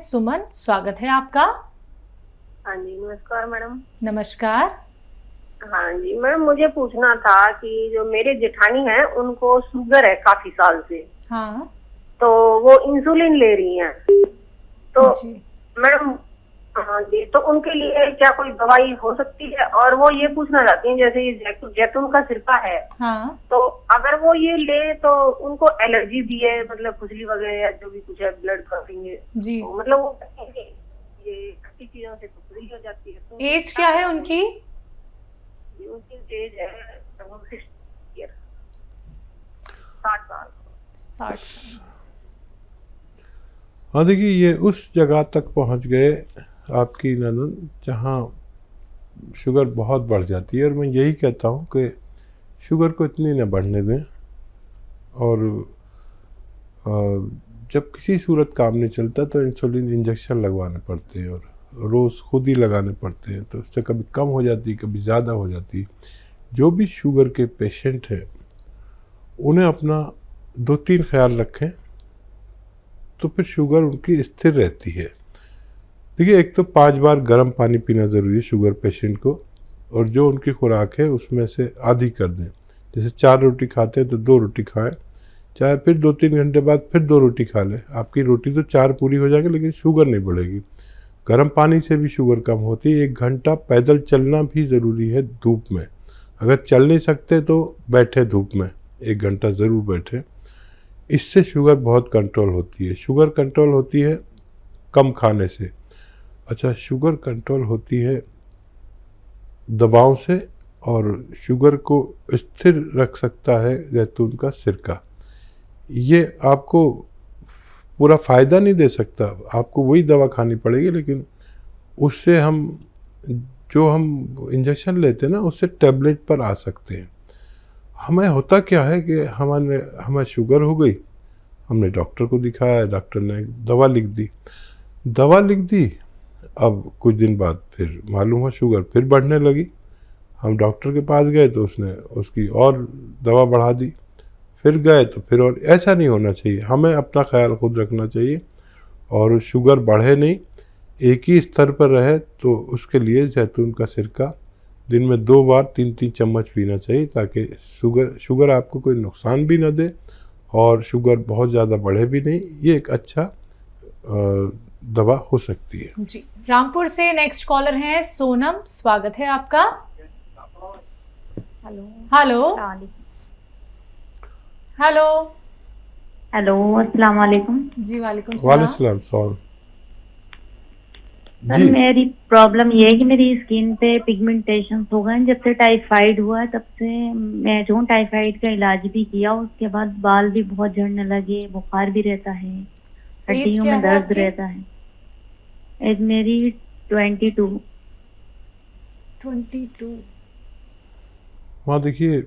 सुमन, स्वागत है आपका। हाँ जी, नमस्कार मैडम। नमस्कार। हाँ जी मैडम, मुझे पूछना था कि जो मेरे जेठानी हैं उनको शुगर है काफी साल से। हाँ तो वो इंसुलिन ले रही हैं। तो जी। मैडम, हाँ जी, तो उनके लिए क्या कोई दवाई हो सकती है? और वो ये पूछना चाहती हैं, जैसे ये जैतून का सिरका है, हाँ तो अगर वो ये ले तो उनको एलर्जी भी है, मतलब खुजली वगैरह या जो भी कुछ है, ब्लड क्लॉटिंग है, जी। तो मतलब वो ये खट्टी चीजों से तो खुजली हो जाती है। तो एज क्या है उनकी? उनकी एज है 60 ईयर, 60 साल। 60 साल। हाँ देखिए, ये उस जगह तक पहुंच गए आपकी ननद जहाँ शुगर बहुत बढ़ जाती है। और मैं यही कहता हूँ कि शुगर को इतनी न बढ़ने दें। और जब किसी सूरत काम नहीं चलता तो इंसुलिन इंजेक्शन लगवाने पड़ते हैं, और रोज़ खुद ही लगाने पड़ते हैं। तो उससे कभी कम हो जाती है, कभी ज़्यादा हो जाती है। जो भी शुगर के पेशेंट हैं उन्हें अपना 2-3 ख्याल रखें, तो फिर शुगर उनकी स्थिर रहती है। देखिए, एक तो 5 बार गर्म पानी पीना ज़रूरी है शुगर पेशेंट को, और जो उनकी खुराक है उसमें से आधी कर दें। जैसे 4 रोटी खाते हैं तो 2 रोटी खाएं, चाहे फिर 2-3 घंटे बाद फिर 2 रोटी खा लें। आपकी रोटी तो 4 पूरी हो जाएगी, लेकिन शुगर नहीं बढ़ेगी। गर्म पानी से भी शुगर कम होती है। 1 घंटा पैदल चलना भी ज़रूरी है धूप में। अगर चल नहीं सकते तो बैठे धूप में, 1 घंटा ज़रूर बैठें। इससे शुगर बहुत कंट्रोल होती है। शुगर कंट्रोल होती है कम खाने से। अच्छा, शुगर कंट्रोल होती है दवाओं से, और शुगर को स्थिर रख सकता है जैतून का सिरका। ये आपको पूरा फ़ायदा नहीं दे सकता, आपको वही दवा खानी पड़ेगी, लेकिन उससे हम जो हम इंजेक्शन लेते हैं ना, उससे टैबलेट पर आ सकते हैं। हमें होता क्या है कि हमें शुगर हो गई, हमने डॉक्टर को दिखाया, डॉक्टर ने दवा लिख दी। अब कुछ दिन बाद फिर मालूम हुआ शुगर फिर बढ़ने लगी। हम डॉक्टर के पास गए तो उसने उसकी और दवा बढ़ा दी। फिर गए तो फिर, और ऐसा नहीं होना चाहिए। हमें अपना ख्याल खुद रखना चाहिए, और शुगर बढ़े नहीं, एक ही स्तर पर रहे। तो उसके लिए जैतून का सिरका दिन में 2 बार 3-3 चम्मच पीना चाहिए, ताकि शुगर आपको कोई नुकसान भी ना दे और शुगर बहुत ज़्यादा बढ़े भी नहीं। ये एक अच्छा दवा हो सकती है जी। रामपुर से नेक्स्ट कॉलर हैं सोनम, स्वागत है आपका। Hello hello hello. हेलो, अस्सलाम वालेकुम। जी वालेकुम वालेकुम सलाम। सलाम। सर, जी, मेरी प्रॉब्लम ये है कि मेरी स्किन पे पिगमेंटेशन हो गए। जब से टाइफाइड हुआ है तब से मैं जो टाइफाइड का इलाज भी किया, उसके बाद बाल भी बहुत झड़ने लगे, बुखार भी रहता है, हड्डियों में दर्द रहता है। एज मेरी 22। वहाँ देखिए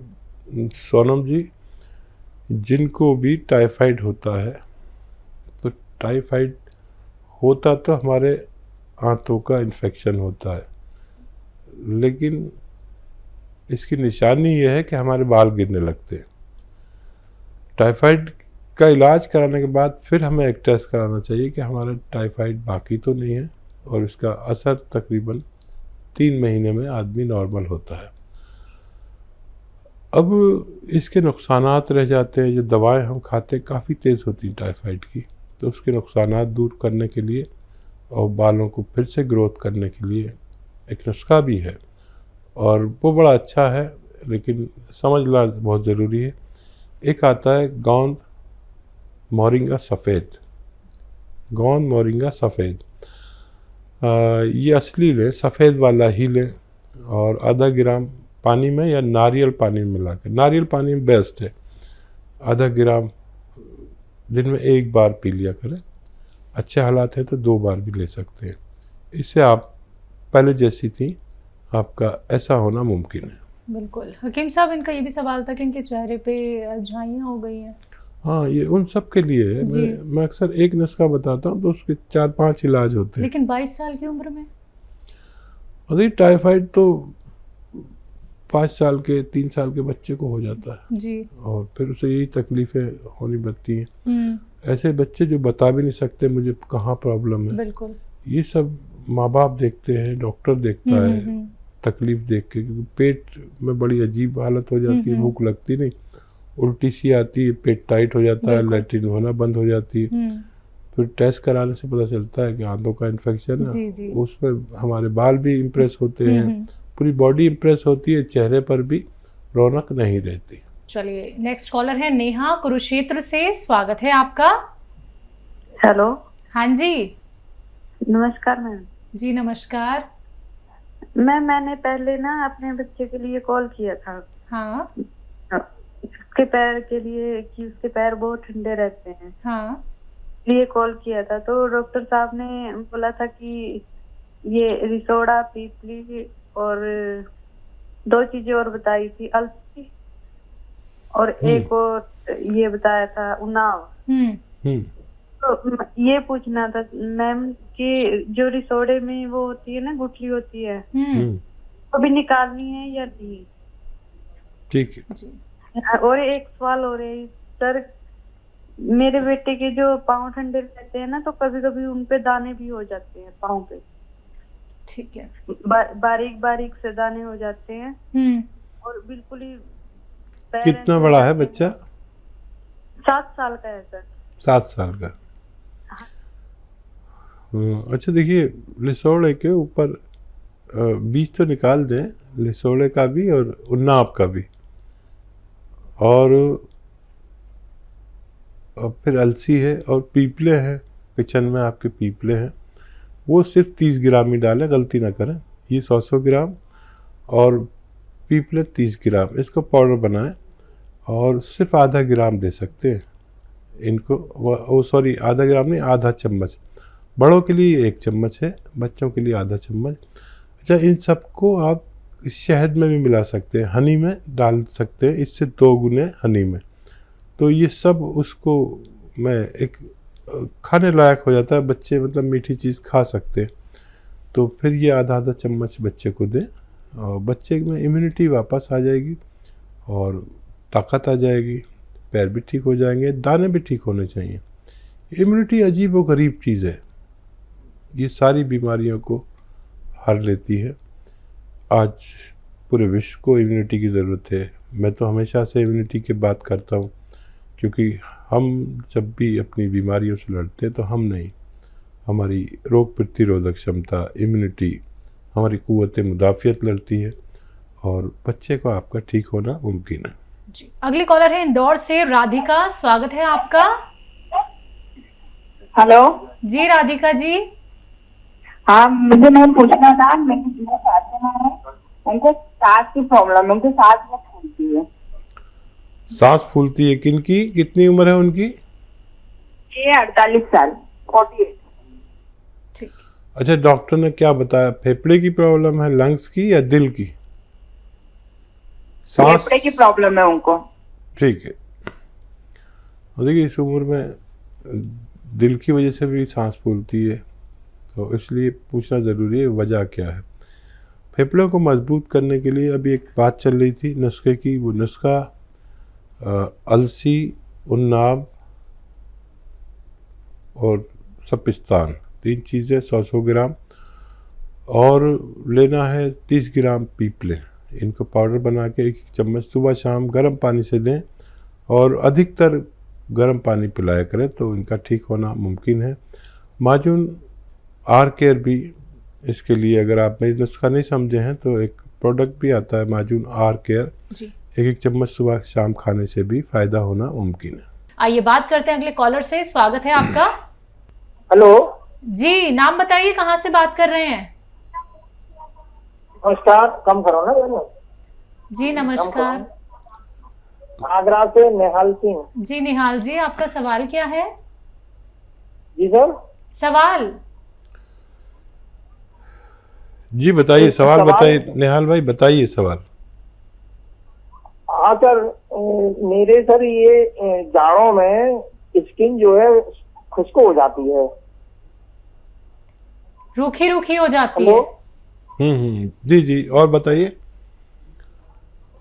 सोनम जी, जिनको भी टाइफाइड होता है, तो टाइफाइड होता तो हमारे आंतों का इन्फेक्शन होता है, लेकिन इसकी निशानी ये है कि हमारे बाल गिरने लगते हैं। टाइफाइड का इलाज कराने के बाद फिर हमें एक टेस्ट कराना चाहिए कि हमारा टाइफाइड बाकी तो नहीं है, और इसका असर तकरीबन 3 महीने में आदमी नॉर्मल होता है। अब इसके नुकसानात रह जाते हैं। जो दवाएं हम खाते हैं काफ़ी तेज़ होती हैं टाइफाइड की, तो उसके नुकसानात दूर करने के लिए और बालों को फिर से ग्रोथ करने के लिए एक नुस्खा भी है, और वो बड़ा अच्छा है, लेकिन समझना बहुत ज़रूरी है। एक आता है गोंद मोरिंगा सफ़ेद। ये असली लें, सफ़ेद वाला ही लें, और आधा ग्राम पानी में या नारियल पानी में मिलाकर, नारियल पानी में बेस्ट है, आधा ग्राम दिन में 1 बार पी लिया करें। अच्छे हालात हैं तो 2 बार भी ले सकते हैं। इससे आप पहले जैसी थी, आपका ऐसा होना मुमकिन है। बिल्कुल। हकीम साहब, इनका ये भी सवाल था कि इनके चेहरे पे झाइयाँ हो गई हैं। हाँ, ये उन सब के लिए है। मैं अक्सर एक नुस्खा बताता हूँ तो उसके 4-5 इलाज होते हैं। लेकिन 22 साल की उम्र में? अरे, टाइफाइड तो 5 साल के 3 साल के बच्चे को हो जाता है जी। और फिर उसे यही तकलीफ़ें होनी पड़ती हैं। ऐसे बच्चे जो बता भी नहीं सकते मुझे कहाँ प्रॉब्लम है, बिल्कुल। ये सब माँ बाप देखते हैं, डॉक्टर देखता है तकलीफ देख के, क्योंकि पेट में बड़ी अजीब हालत हो जाती है, भूख लगती नहीं, उल्टी सी आती है, पेट टाइट हो जाता है, लैट्रिन होना बंद हो जाती है। फिर टेस्ट कराने से पता चलता है कि आंतों का इन्फेक्शन है। उसमें हमारे बाल भी इम्प्रेस होते हैं, पूरी बॉडी इम्प्रेस होती है, चेहरे पर भी रौनक नहीं रहती। चलिए नेक्स्ट कॉलर है नेहा कुरुक्षेत्र से, स्वागत है आपका। हेलो। हाँ जी। नमस्कार मैम। जी नमस्कार। मैंने पहले ना अपने बच्चे के लिए कॉल किया था। हाँ। उसके पैर के लिए कि उसके पैर बहुत ठंडे रहते हैं। हाँ। लिए कॉल किया था तो डॉक्टर साहब ने बोला था कि ये रिसोडा पीपली और 2 चीजें और बताई थी, अलसी और एक और ये बताया था उनाव। तो ये पूछना था मैम कि जो रिसोडे में वो होती है ना, गुठली होती है, अभी निकालनी है या नहीं? ठीक है। और एक सवाल हो रहा है सर, मेरे बेटे के जो पाँव ठंडे रहते हैं ना, तो कभी कभी उनपे दाने भी हो जाते हैं पाँव पे। ठीक है। बारीक बारीक से दाने हो जाते हैं और बिल्कुल ही। कितना बड़ा है बच्चा? 7 साल का है सर। 7 साल का। अच्छा देखिए, लिसोड़े के ऊपर बीज तो निकाल दें, लिसोड़े का भी और उन्नाव का भी, और फिर अलसी है और पीपले हैं, किचन में आपके पीपले हैं, वो सिर्फ 30 ग्राम ही डालें, गलती ना करें। ये 100 ग्राम और पीपले 30 ग्राम, इसको पाउडर बनाएं और सिर्फ आधा ग्राम दे सकते हैं इनको। सॉरी, आधा ग्राम नहीं, आधा चम्मच। बड़ों के लिए 1 चम्मच है, बच्चों के लिए आधा चम्मच। अच्छा, इन सबको आप शहद में भी मिला सकते हैं, हनी में डाल सकते हैं, इससे 2 गुने हनी में। तो ये सब उसको मैं एक खाने लायक हो जाता है, बच्चे मतलब मीठी चीज़ खा सकते हैं। तो फिर ये आधा चम्मच बच्चे को दें और बच्चे में इम्यूनिटी वापस आ जाएगी और ताकत आ जाएगी, पैर भी ठीक हो जाएंगे, दाने भी ठीक होने चाहिए। इम्यूनिटी अजीब व गरीब चीज़ है, ये सारी बीमारियों को हर लेती है। आज पूरे विश्व को इम्यूनिटी की ज़रूरत है। मैं तो हमेशा से इम्यूनिटी की बात करता हूँ, क्योंकि हम जब भी अपनी बीमारियों से लड़ते हैं तो हम नहीं, हमारी रोग प्रतिरोधक क्षमता, इम्यूनिटी, हमारी क़ुव्वत मुदाफ़ियत लड़ती है और बच्चे को आपका ठीक होना मुमकिन है। जी, अगली कॉलर है इंदौर से राधिका, स्वागत है आपका। हेलो जी राधिका जी। हाँ, मुझे मैम पूछना था, मेरी जो सास है उनको सांस की प्रॉब्लम है, उनको सांस बहुत फूलती है। सांस फूलती है? किनकी, कितनी उम्र है उनकी? ये 48 साल, 48। ठीक। अच्छा, डॉक्टर ने क्या बताया, फेफड़े की प्रॉब्लम है, लंग्स की या दिल की? सांस, फेफड़े की प्रॉब्लम है उनको। ठीक है। और देखिए, इस उम्र में दिल की वजह से भी सांस फूलती है, तो इसलिए पूछना ज़रूरी है वजह क्या है। फेफड़ों को मजबूत करने के लिए अभी एक बात चल रही थी नुस्खे की, वो नुस्खा अलसी, उन्नाव और सपिस्तान, 3 चीज़ें 100 ग्राम, और लेना है 30 ग्राम पीपले। इनको पाउडर बना के 1 चम्मच सुबह शाम गर्म पानी से दें और अधिकतर गर्म पानी पिलाया करें, तो इनका ठीक होना मुमकिन है। माजून आर केयर भी इसके लिए, अगर आप मेरी नुस्खा नहीं समझे हैं तो एक प्रोडक्ट भी आता है माजून आर केयर, 1 चम्मच सुबह शाम खाने से भी फ़ायदा होना मुमकिन है। आइए बात करते हैं अगले कॉलर से, स्वागत है आपका। हेलो जी, नाम बताइए, कहाँ से बात कर रहे हैं? नमस्कार, कम करो ना। जी नमस्कार। आगरा से निहाल सिंह। जी निहाल जी, आपका सवाल क्या है? जी सर। सवाल जी बताइए, सवाल बताइए निहाल भाई, बताइए सवाल। हाँ सर, मेरे सर ये जाड़ों में स्किन जो है खुश्क हो जाती है, रूखी रूखी हो जाती है। जी जी, और बताइए,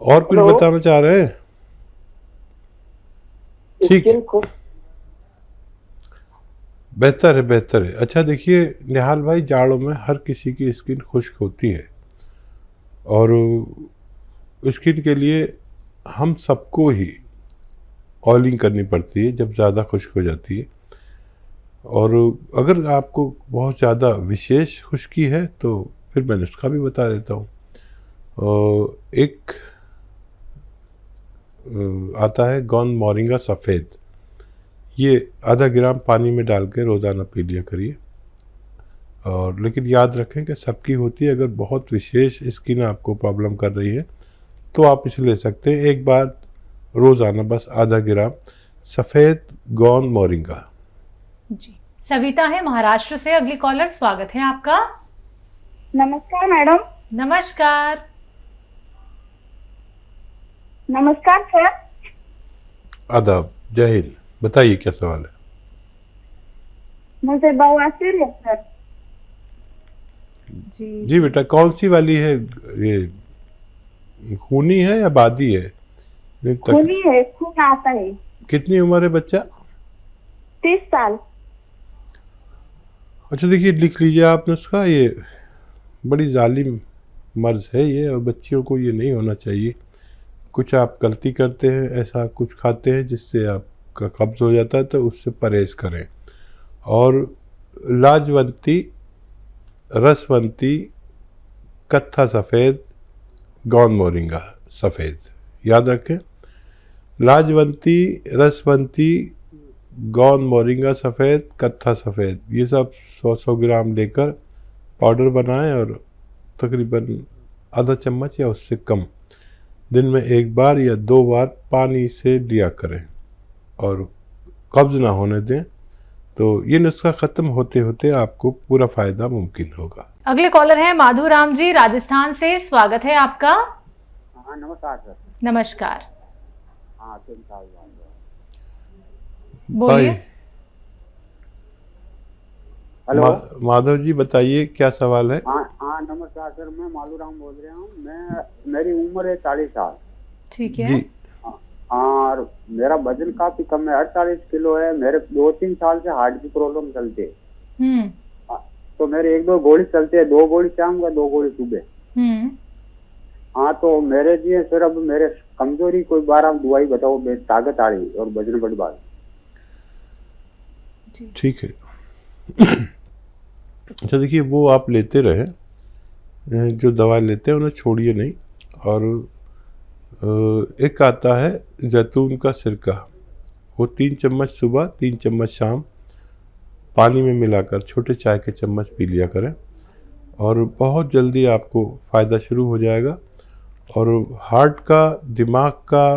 और कुछ बताना चाह रहे हैं? ठीक है। बेहतर है, बेहतर है। अच्छा देखिए निहाल भाई, जाड़ों में हर किसी की स्किन खुश्क होती है और स्किन के लिए हम सबको ही ऑयलिंग करनी पड़ती है जब ज़्यादा खुश्क हो जाती है। और अगर आपको बहुत ज़्यादा विशेष खुश्की है तो फिर मैं नुस्खा भी बता देता हूँ। एक आता है गोंद मोरिंगा सफ़ेद, ये आधा ग्राम पानी में डाल के रोज़ाना पी लिया करिए। और लेकिन याद रखें कि सबकी होती है, अगर बहुत विशेष स्किन आपको प्रॉब्लम कर रही है तो आप इसे ले सकते हैं। एक बार रोज़ाना बस आधा ग्राम सफ़ेद गोंद मोरिंगा। जी, सविता है महाराष्ट्र से अगली कॉलर, स्वागत है आपका। नमस्कार मैडम। नमस्कार। नमस्कार सर। आदाब, जय हिंद। बताइए क्या सवाल है? मुझे बवासीर है सर। जी बेटा, कौन सी वाली है? ये खूनी है या बादी है? खूनी है, खून आता है। कितनी उम्र है बच्चा? 30 साल। अच्छा देखिए, लिख लीजिए आप नुस्खा। ये बड़ी जालिम मर्ज है ये, और बच्चियों को ये नहीं होना चाहिए। कुछ आप गलती करते हैं, ऐसा कुछ खाते हैं जिससे आपका कब्ज़ हो जाता है, तो उससे परहेज़ करें। और लाजवंती, रसवंती, कत्था सफ़ेद, गोंद मोरिंगा सफ़ेद, याद रखें। लाजवंती, रसवंती, गोंद मोरिंगा सफ़ेद, कत्था सफ़ेद, ये सब 100-100 ग्राम लेकर पाउडर बनाएं और तकरीबन आधा चम्मच या उससे कम दिन में 1 बार या 2 बार पानी से लिया करें और कब्ज़ ना होने दें। तो ये नुस्खा ख़त्म होते होते आपको पूरा फ़ायदा मुमकिन होगा। अगले कॉलर हैं माधु राम जी राजस्थान से, स्वागत है आपका। हाँ नमस्कार सर। नमस्कार। हाँ 3 साल बोलिए। हेलो माधव जी बताइए क्या सवाल है? हाँ नमस्कार सर, मैं मालूराम बोल रहा हूँ। मेरी उम्र है 40 साल। ठीक है जी। और मेरा वजन काफी कम है, 48 किलो है। मेरे 2-3 साल से हार्ट की प्रॉब्लम चलती है। तो मेरे 1-2 गोली चलते हैं, 2 गोली शाम का, 2 गोली सुबह। हाँ तो मेरे जी सर, अब मेरे कमजोरी कोई बार आप दवाई बताओ, ताकत आ रही और वजन बड़ी बात। ठीक है। अच्छा देखिए, वो आप लेते रहें, जो दवा लेते हैं उन्हें छोड़िए नहीं। और एक आता है जैतून का सिरका, वो 3 चम्मच सुबह, 3 चम्मच शाम पानी में मिलाकर छोटे चाय के चम्मच पी लिया करें और बहुत जल्दी आपको फ़ायदा शुरू हो जाएगा। और हार्ट का, दिमाग का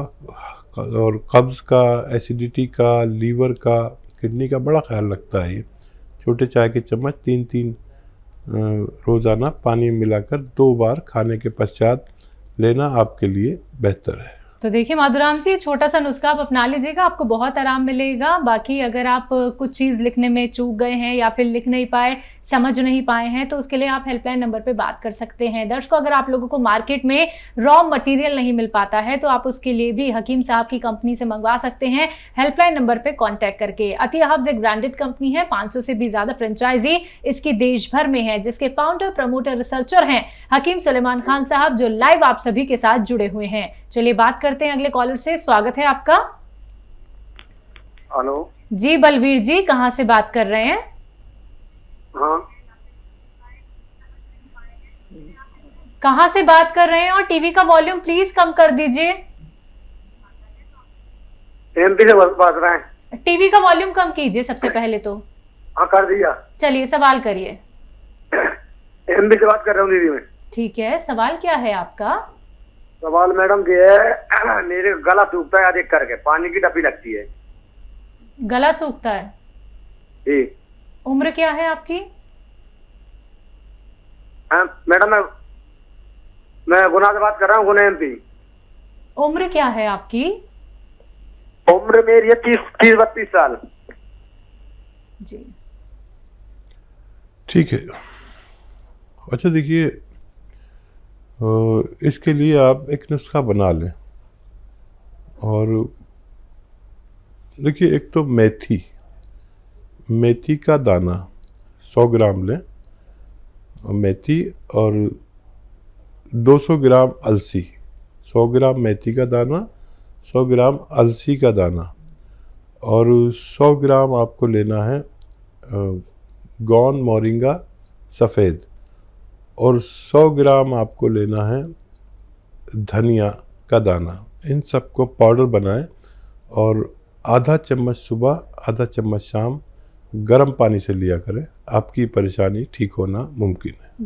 और कब्ज़ का, एसिडिटी का, लीवर का, किडनी का बड़ा ख्याल रखता है ये। छोटे चाय के चम्मच 3-3 रोज़ाना पानी में मिलाकर 2 बार खाने के पश्चात लेना आपके लिए बेहतर है। तो देखिए माधुराम जी, छोटा सा नुस्खा आप अपना लीजिएगा, आपको बहुत आराम मिलेगा। बाकी अगर आप कुछ चीज़ लिखने में चूक गए हैं या फिर लिख नहीं पाए, समझ नहीं पाए हैं, तो उसके लिए आप हेल्पलाइन नंबर पे बात कर सकते हैं। दर्शकों, अगर आप लोगों को मार्केट में रॉ मटेरियल नहीं मिल पाता है तो आप उसके लिए भी हकीम साहब की कंपनी से मंगवा सकते हैं, हेल्पलाइन नंबर पर कॉन्टैक्ट करके। अतिया हब्स एक ब्रांडेड कंपनी है, 500 से भी ज़्यादा फ्रेंचाइजी इसकी देश भर में है, जिसके फाउंडर, प्रमोटर, रिसर्चर हैं हकीम सुलेमान खान साहब, जो लाइव आप सभी के साथ जुड़े हुए हैं। चलिए बात करते हैं अगले कॉलर से, स्वागत है आपका। हेलो जी बलवीर जी, कहां से बात कर रहे हैं? हाँ, कहां से बात कर रहे हैं? और टीवी का वॉल्यूम प्लीज कम कर दीजिए। एमपी से बात रहे हैं। टीवी का वॉल्यूम कम कीजिए सबसे पहले तो। हाँ कर दिया। चलिए सवाल करिए। एमपी से बात कर रहा हूँ दीदी मैं। ठीक है, सवाल क्या है आपका? सवाल मैडम ये है, मेरे गला सूखता है अधिक करके, पानी की टपी लगती है। गला सूखता है जी। उम्र क्या है आपकी? मैडम मैं गुना से बात कर रहा हूँ, गुना एमपी। उम्र क्या है आपकी? उम्र मेरी है 30-32 साल। जी ठीक है। अच्छा देखिए, इसके लिए आप एक नुस्खा बना लें। और देखिए, एक तो मेथी, मेथी का दाना 100 ग्राम लें, मेथी, और 200 ग्राम अलसी। 100 ग्राम मेथी का दाना, 100 ग्राम अलसी का दाना, और 100 ग्राम आपको लेना है गौन मोरिंगा सफ़ेद, और 100 ग्राम आपको लेना है धनिया का दाना। इन सबको पाउडर बनाएं और आधा चम्मच सुबह, आधा चम्मच शाम गर्म पानी से लिया करें। आपकी परेशानी ठीक होना मुमकिन है।